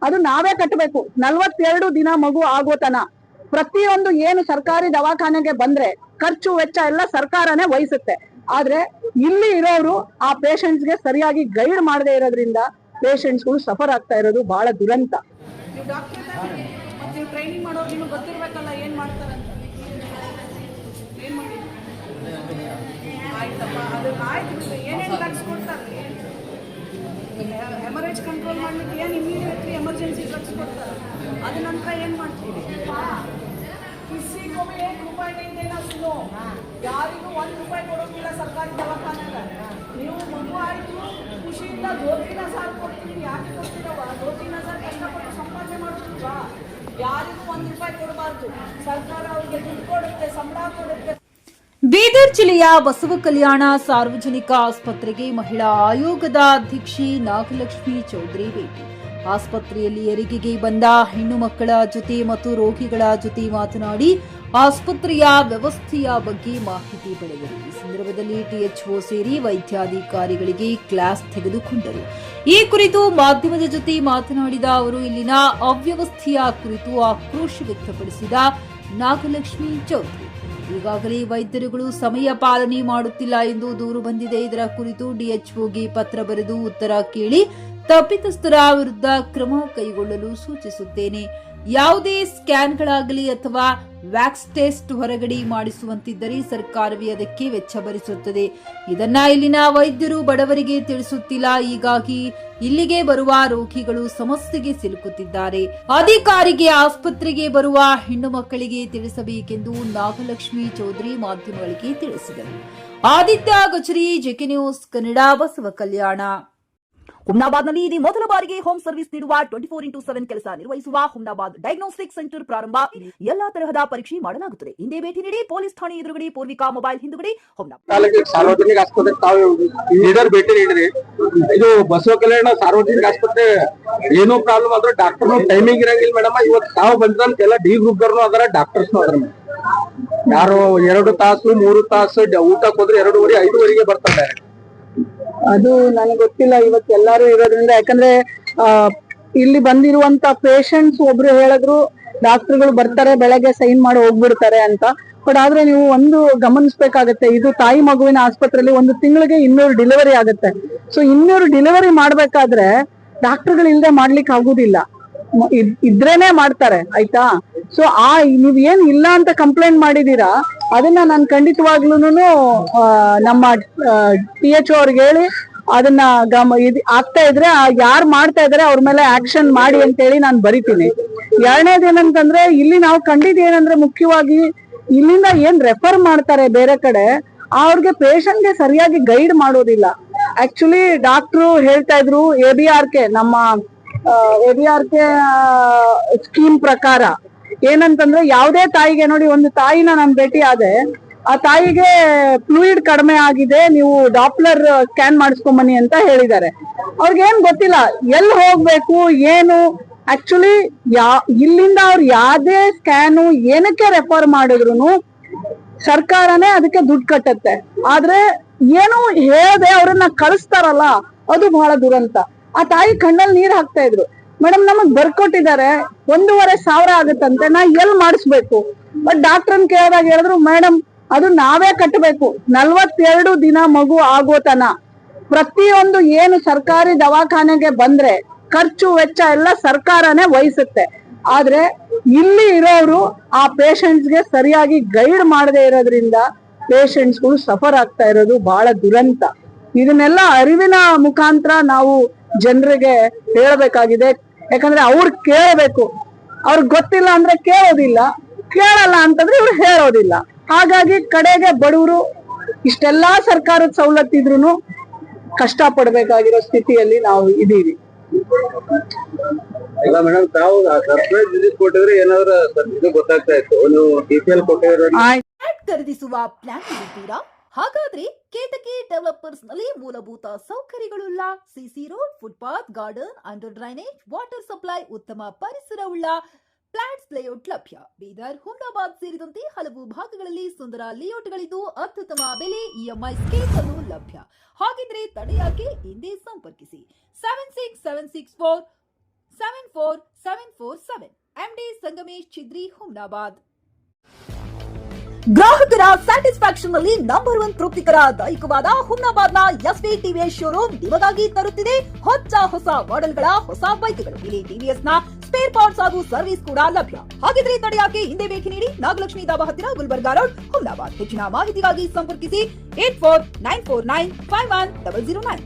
ಅದು ನಾವೇ ಕಟ್ಟಬೇಕು 42 ದಿನ ಮಗು ಆಗೋತನ. ಪ್ರತಿಯೊಂದು ಏನು ಸರ್ಕಾರಿ ದವಾಖಾನೆಗೆ ಬಂದ್ರೆ ಖರ್ಚು ವೆಚ್ಚ ಎಲ್ಲ ಸರ್ಕಾರನೇ ವಹಿಸುತ್ತೆ. ಆದ್ರೆ ಇಲ್ಲಿ ಇರೋರು ಆ ಪೇಷಂಟ್ಸ್ಗೆ ಸರಿಯಾಗಿ ಗೈಡ್ ಮಾಡದೇ ಇರೋದ್ರಿಂದ ಪೇಷಂಟ್ಸ್ಗಳು ಸಫರ್ ಆಗ್ತಾ ಇರೋದು ಬಹಳ ದುರಂತ. ಟ್ರೈನಿಂಗ್ ಮಾಡೋರು ನಿಮಗೆ ಗೊತ್ತಿರ್ಬೇಕಲ್ಲ ಏನ್ ಮಾಡ್ತಾರೆ ಅಂತ. ಏನ್ ಮಾಡಿ ಆಯ್ತಪ್ಪ, ಅದು ಆಯ್ತು. ಏನೇನು ಡ್ರಗ್ಸ್ ಕೊಡ್ತಾರೆ? ಹೆಮರೇಜ್ ಕಂಟ್ರೋಲ್ ಮಾಡ್ಲಿಕ್ಕೆ ಏನು ಇಮಿಡಿಯೇಟ್ಲಿ ಎಮರ್ಜೆನ್ಸಿ ಡ್ರಗ್ಸ್ ಕೊಡ್ತಾರೆ. ಅದ ನಂತರ ಏನು ಮಾಡ್ತೀವಿ? ಕಿಸಿಗೂ ₹1 नहीं देना, सुनो. ಯಾರಿಗೂ ₹1 ಕೊಡೋದಿಲ್ಲ ಸರ್ಕಾರಿ ದವಾಖಾನೆಗೆ. ನೀವು ಮಗು ಆಯ್ತು ಖುಷಿಯಿಂದ 2-3 ಹಜಾರ್ ಕೊಡ್ತೀವಿ. ಯಾಕೆ ಕೊಡ್ತೀರವ? 2-3 ಹಜಾರ್ ಕಷ್ಟಪಟ್ಟು ಸಂಪಾದನೆ ಮಾಡೋದಿಲ್ವಾ? ಯಾರಿಗೂ ₹1 ಕೊಡಬಾರ್ದು. ಸರ್ಕಾರ ಅವರಿಗೆ ದುಡ್ಡು ಕೊಡುತ್ತೆ, ಸಂಬಳ ಕೊಡುತ್ತೆ. ಬೀದರ್ ಜಿಲ್ಲೆಯ ಬಸವ ಕಲ್ಯಾಣ ಸಾರ್ವಜನಿಕ ಆಸ್ಪತ್ರೆಗೆ ಮಹಿಳಾ ಆಯೋಗದ ಅಧ್ಯಕ್ಷೆ ನಾಗಲಕ್ಷ್ಮಿ ಚೌಧರಿ ಭೇಟಿ. ಆಸ್ಪತ್ರೆಯಲ್ಲಿ ಹೆರಿಗೆಗೆ ಬಂದ ಹೆಣ್ಣು ಮಕ್ಕಳ ಜೊತೆ ಮತ್ತು ರೋಗಿಗಳ ಜೊತೆ ಮಾತನಾಡಿ ಆಸ್ಪತ್ರೆಯ ವ್ಯವಸ್ಥೆಯ ಬಗ್ಗೆ ಮಾಹಿತಿ ಪಡೆದರು. ಈ ಸಂದರ್ಭದಲ್ಲಿ ಟಿಎಚ್ಒ ಸೇರಿ ವೈದ್ಯಾಧಿಕಾರಿಗಳಿಗೆ ಕ್ಲಾಸ್ ತೆಗೆದುಕೊಂಡರು. ಈ ಕುರಿತು ಮಾಧ್ಯಮದ ಜೊತೆ ಮಾತನಾಡಿದ ಅವರು ಇಲ್ಲಿನ ಅವ್ಯವಸ್ಥೆಯ ಕುರಿತು ಆಕ್ರೋಶ ವ್ಯಕ್ತಪಡಿಸಿದ ನಾಗಲಕ್ಷ್ಮಿ ಚೌಧರಿ, ಈಗಾಗಲೇ ವೈದ್ಯರುಗಳು ಸಮಯ ಪಾಲನೆ ಮಾಡುತ್ತಿಲ್ಲ ಎಂದು ದೂರು ಬಂದಿದೆ. ಇದರ ಕುರಿತು ಡಿಎಚ್ಒಗೆ ಪತ್ರ ಬರೆದು ಉತ್ತರ ಕೇಳಿ ತಪ್ಪಿತಸ್ಥರ ವಿರುದ್ಧ ಕ್ರಮ ಕೈಗೊಳ್ಳಲು ಸೂಚಿಸುತ್ತೇನೆ. ಯಾವುದೇ ಸ್ಕ್ಯಾನ್ಗಳಾಗಲಿ ಅಥವಾ ವ್ಯಾಕ್ಸ್ ಟೆಸ್ಟ್ ಹೊರಗಡೆ ಮಾಡಿಸುವಂತಿದ್ದರೆ ಸರ್ಕಾರವೇ ಅದಕ್ಕೆ ವೆಚ್ಚ ಭರಿಸುತ್ತದೆ. ಇದನ್ನ ಇಲ್ಲಿನ ವೈದ್ಯರು ಬಡವರಿಗೆ ತಿಳಿಸುತ್ತಿಲ್ಲ. ಹೀಗಾಗಿ ಇಲ್ಲಿಗೆ ಬರುವ ರೋಗಿಗಳು ಸಮಸ್ಯೆಗೆ ಸಿಲುಕುತ್ತಿದ್ದಾರೆ. ಅಧಿಕಾರಿಗೆ ಆಸ್ಪತ್ರೆಗೆ ಬರುವ ಹೆಣ್ಣು ಮಕ್ಕಳಿಗೆ ತಿಳಿಸಬೇಕೆಂದು ನಾಗಲಕ್ಷ್ಮಿ ಚೌಧರಿ ಮಾಧ್ಯಮಗಳಿಗೆ ತಿಳಿಸಿದರು. ಆದಿತ್ಯ ಗಚರಿ, ಜೆಕೆ ನ್ಯೂಸ್ ಕನ್ನಡ, ಬಸವ ಕಲ್ಯಾಣ. ಹುಮ್ನಾಬಾದ್ನಲ್ಲಿ ಇದು ಮೊದಲ ಬಾರಿಗೆ ಹೋಮ್ ಸರ್ವಿಸ್ ನೀಡುವ 24x7 ಕೆಲಸ ನಿರ್ವಹಿಸುವ ಹುಮ್ನಾಬಾದ್ ಡಯಾಗ್ನೋಸ್ಟಿಕ್ ಸೆಂಟರ್ ಪ್ರಾರಂಭ. ಎಲ್ಲಾ ತರಹದ ಪರೀಕ್ಷೆ ಮಾಡಲಾಗುತ್ತದೆ. ಹಿಂದೆ ಭೇಟಿ ನೀಡಿ. ಪೊಲೀಸ್ ಠಾಣೆ ಎದುರುಗಡೆ, ಪೂರ್ವಿಕಾ ಮೊಬೈಲ್ ಹಿಂದುಗಡೆ, ಹುಮ್ನಾಬಾದ್. ಸಾರ್ವಜನಿಕ ಆಸ್ಪತ್ರೆ ತಾವು ಲೀಡರ್ ಭೇಟಿ ನೀಡಿರಿ. ಇದು ಬಸವ ಕಲ್ಯಾಣ ಸಾರ್ವಜನಿಕ ಆಸ್ಪತ್ರೆ ಏನೋ ಪ್ರಾಬ್ಲಮ್ ಆದ್ರೆ ಡಾಕ್ಟರ್ ಟೈಮಿಂಗ್ ಇರಂಗಿಲ್ಲ ಮೇಡಮ್. ಇವತ್ತು ತಾವು ಬಂದಂತ ಎಲ್ಲ ಡಿ ಗ್ರೂಪ್ ದರ್ನು ಅದರ ಡಾಕ್ಟರ್ಸ್ ಅದರ ಯಾರು 2 ತಾಸು 3 ತಾಸು ಊಟಕ್ಕೆ ಹೋದ್ರೆ 2:30 5:00 ಬರ್ತಾರೆ. ಅದು ನನಗೆ ಗೊತ್ತಿಲ್ಲ ಇವತ್ತು ಎಲ್ಲಾರು ಇರೋದ್ರಿಂದ. ಯಾಕಂದ್ರೆ ಇಲ್ಲಿ ಬಂದಿರುವಂತ ಪೇಷಂಟ್ಸ್ ಒಬ್ರು ಹೇಳಿದ್ರು ಡಾಕ್ಟರ್ಗಳು ಬರ್ತಾರೆ ಬೆಳಗ್ಗೆ ಸೈನ್ ಮಾಡಿ ಹೋಗ್ಬಿಡ್ತಾರೆ ಅಂತ. ಬಟ್ ಆದ್ರೆ ನೀವು ಒಂದು ಗಮನಿಸ್ಬೇಕಾಗತ್ತೆ, ಇದು ತಾಯಿ ಮಗುವಿನ ಆಸ್ಪತ್ರೆಯಲ್ಲಿ 1 ತಿಂಗಳಿಗೆ 200 ಡೆಲಿವರಿ ಆಗುತ್ತೆ. ಸೊ 200 ಡೆಲಿವರಿ ಮಾಡ್ಬೇಕಾದ್ರೆ ಡಾಕ್ಟರ್ಗಳು ಇಲ್ಲದೆ ಮಾಡ್ಲಿಕ್ಕೆ ಆಗುದಿಲ್ಲ. ಇದ್ರೇನೆ ಮಾಡ್ತಾರೆ, ಆಯ್ತಾ. ಸೊ ನೀವ್ ಏನ್ ಇಲ್ಲ ಅಂತ ಕಂಪ್ಲೇಂಟ್ ಮಾಡಿದೀರಾ ಅದನ್ನ ನಾನು ಖಂಡಿತವಾಗ್ಲೂನು ನಮ್ಮ THO ಅವ್ರಿಗೆ ಹೇಳಿ ಅದನ್ನ ಆಗ್ತಾ ಇದ್ರೆ ಯಾರು ಮಾಡ್ತಾ ಇದಾರೆ ಅವ್ರ ಮೇಲೆ ಆಕ್ಷನ್ ಮಾಡಿ ಅಂತ ಹೇಳಿ ನಾನು ಬರಿತೀನಿ. ಎರಡನೇದು ಏನಂತಂದ್ರೆ ಇಲ್ಲಿ ನಾವು ಕಂಡಿದ್ ಏನಂದ್ರೆ ಮುಖ್ಯವಾಗಿ ಇಲ್ಲಿಂದ ಏನ್ ರೆಫರ್ ಮಾಡ್ತಾರೆ ಬೇರೆ ಕಡೆ ಅವ್ರಿಗೆ ಪೇಷಂಟ್ಗೆ ಸರಿಯಾಗಿ ಗೈಡ್ ಮಾಡೋದಿಲ್ಲ. ಆಕ್ಚುಲಿ ಡಾಕ್ಟ್ರು ಹೇಳ್ತಾ ಇದ್ರು ABRK ನಮ್ಮ ABRK ಸ್ಕೀಮ್ ಪ್ರಕಾರ ಏನಂತಂದ್ರೆ ಯಾವುದೇ ತಾಯಿಗೆ ನೋಡಿ, ಒಂದು ತಾಯಿನ ನಾನು ಭೇಟಿ ಆದೆ, ಆ ತಾಯಿಗೆ ಫ್ಲೂಯಿಡ್ ಕಡಿಮೆ ಆಗಿದೆ, ನೀವು ಡಾಪ್ಲರ್ ಸ್ಕ್ಯಾನ್ ಮಾಡಿಸ್ಕೊಂಬನ್ನಿ ಅಂತ ಹೇಳಿದ್ದಾರೆ. ಅವ್ರಿಗೆ ಏನ್ ಗೊತ್ತಿಲ್ಲ ಎಲ್ಲಿ ಹೋಗ್ಬೇಕು ಏನು. ಆಕ್ಚುಲಿ ಇಲ್ಲಿಂದ ಅವ್ರು ಯಾವ್ದೇ ಸ್ಕ್ಯಾನು ಏನಕ್ಕೆ ರೆಫರ್ ಮಾಡಿದ್ರು ಸರ್ಕಾರನೇ ಅದಕ್ಕೆ ದುಡ್ಡು ಕಟ್ಟತ್ತೆ. ಆದ್ರೆ ಏನು ಹೇಳದೆ ಅವ್ರನ್ನ ಕಳಿಸ್ತಾರಲ್ಲ ಅದು ಬಹಳ ದುರಂತ. ಆ ತಾಯಿ ಕಣ್ಣಲ್ಲಿ ನೀರ್ ಹಾಕ್ತಾ ಇದ್ರು. ಮೇಡಮ್ ನಮಗ್ ಬರ್ಕೊಟ್ಟಿದ್ದಾರೆ 1,500 ಆಗುತ್ತಂತೆ, ನಾ ಎಲ್ ಮಾಡಿಸ್ಬೇಕು? ಬಟ್ ಡಾಕ್ಟರ್ನ್ ಕೇಳಿದಾಗ ಹೇಳಿದ್ರು ಮೇಡಮ್ ಅದು ನಾವೇ ಕಟ್ಟಬೇಕು 42 ದಿನ ಮಗು ಆಗೋತನ. ಪ್ರತಿಯೊಂದು ಏನು ಸರ್ಕಾರಿ ದವಾಖಾನೆಗೆ ಬಂದ್ರೆ ಖರ್ಚು ವೆಚ್ಚ ಎಲ್ಲ ಸರ್ಕಾರನೇ ವಹಿಸುತ್ತೆ. ಆದ್ರೆ ಇಲ್ಲಿ ಇರೋರು ಆ ಪೇಷಂಟ್ಸ್ಗೆ ಸರಿಯಾಗಿ ಗೈಡ್ ಮಾಡದೇ ಇರೋದ್ರಿಂದ ಪೇಷಂಟ್ಸ್ಗಳು ಸಫರ್ ಆಗ್ತಾ ಇರೋದು ಬಹಳ ದುರಂತ. ಇದನ್ನೆಲ್ಲ ಅರಿವಿನ ಮುಖಾಂತರ ನಾವು ಜನರಿಗೆ ಹೇಳಬೇಕಾಗಿದೆ. ಯಾಕಂದ್ರೆ ಅವ್ರು ಕೇಳಬೇಕು. ಅವ್ರಿಗೆ ಗೊತ್ತಿಲ್ಲ ಅಂದ್ರೆ ಕೇಳೋದಿಲ್ಲ, ಕೇಳಲ್ಲ ಅಂತಂದ್ರೆ ಇವ್ರು ಹೇಳೋದಿಲ್ಲ. ಹಾಗಾಗಿ ಕಡೆಗೆ ಬಡವರು ಇಷ್ಟೆಲ್ಲಾ ಸರ್ಕಾರದ ಸವಲತ್ತಿದ್ರು ಕಷ್ಟ ಪಡ್ಬೇಕಾಗಿರೋ ಸ್ಥಿತಿಯಲ್ಲಿ ನಾವು ಇದೀವಿ. ಇಲ್ಲ ಮೇಡಮ್, ತಾವು ಸರ್ಪ್ರೈಸ್ ವಿಸಿಟ್ ಕೊಟ್ಟಿದ್ರೆ ಏನಾದ್ರು ಇದು ಗೊತ್ತಾಗ್ತಾ ಇತ್ತು. ನೀವು ಡೀಟೇಲ್ ಕೊಟ್ಟಿರೋ ಖರೀದಿಸುವ ಪ್ಲಾನ್ ಇದ್ದೀರಾ? ಹಾಗಾದ್ರೆ ಕೇತಕಿ ಡೆವಲಪರ್ಸ್ ನಲ್ಲಿ ಮೂಲಭೂತ ಸೌಕರ್ಯಗಳುಳ್ಳ CC road, footpath, garden, under drainage, water supply, ಉತ್ತಮ ಪರಿಸರವುಳ್ಳ ಫ್ಲಾಟ್ಸ್ ಲೇಔಟ್ ಲಭ್ಯ. ಬೀದರ್, ಹುಮ್ನಾಬಾದ್ ಸೇರಿದಂತೆ ಹಲವು ಭಾಗಗಳಲ್ಲಿ ಸುಂದರ ಲೇಔಟ್ಗಳಿದ್ದು ಅತ್ಯುತ್ತಮ ಬೆಲೆ, EMI ಸ್ಕೀಮ್ ಅನ್ನು ಲಭ್ಯ. ಹಾಗಿದ್ರೆ ತಡೆಯಾಕೆ ಹಿಂದೆ ಸಂಪರ್ಕಿಸಿ 767647 94747. MD ಸಂಗಮೇಶ್ ಚಿದ್ರಿ, ಹುಮ್ನಾಬಾದ್. ಗ್ರಾಹಕರ ಸ್ಯಾಟಿಸ್ಫ್ಯಾಕ್ಷನ್ ನಲ್ಲಿ ನಂಬರ್ 1 ತೃಪ್ತಿಕರ ದೈಹಿಕವಾದ ಹುಮ್ನಾಬಾದ್ನ ಎಸ್ವಿ ಟಿವಿಎಸ್ ಶೋರೂಮ್ ನಿಮಗಾಗಿ ತರುತ್ತಿದೆ ಹೊಸ ಮಾಡೆಲ್ಗಳ ಹೊಸ ಬೈಕ್ಗಳು. ಇಲ್ಲಿ ಟಿವಿಎಸ್ ನ ಸ್ಪೇರ್ ಪಾರ್ಟ್ಸ್ ಹಾಗೂ ಸರ್ವಿಸ್ ಕೂಡ ಲಭ್ಯ. ಹಾಗಿದ್ರೆ ತಡೆಯಾಕೆ ಹಿಂದೆ ಭೇಟಿ ನೀಡಿ. ನಾಗಲಕ್ಷ್ಮಿ ಧಾಬಾ ಹತ್ತಿರ, ಗುಲ್ಬರ್ಗಾ ರೋಡ್, ಹುಮ್ನಾಬಾದ್. ಹೆಚ್ಚಿನ ಮಾಹಿತಿಗಾಗಿ ಸಂಪರ್ಕಿಸಿ 8494951009.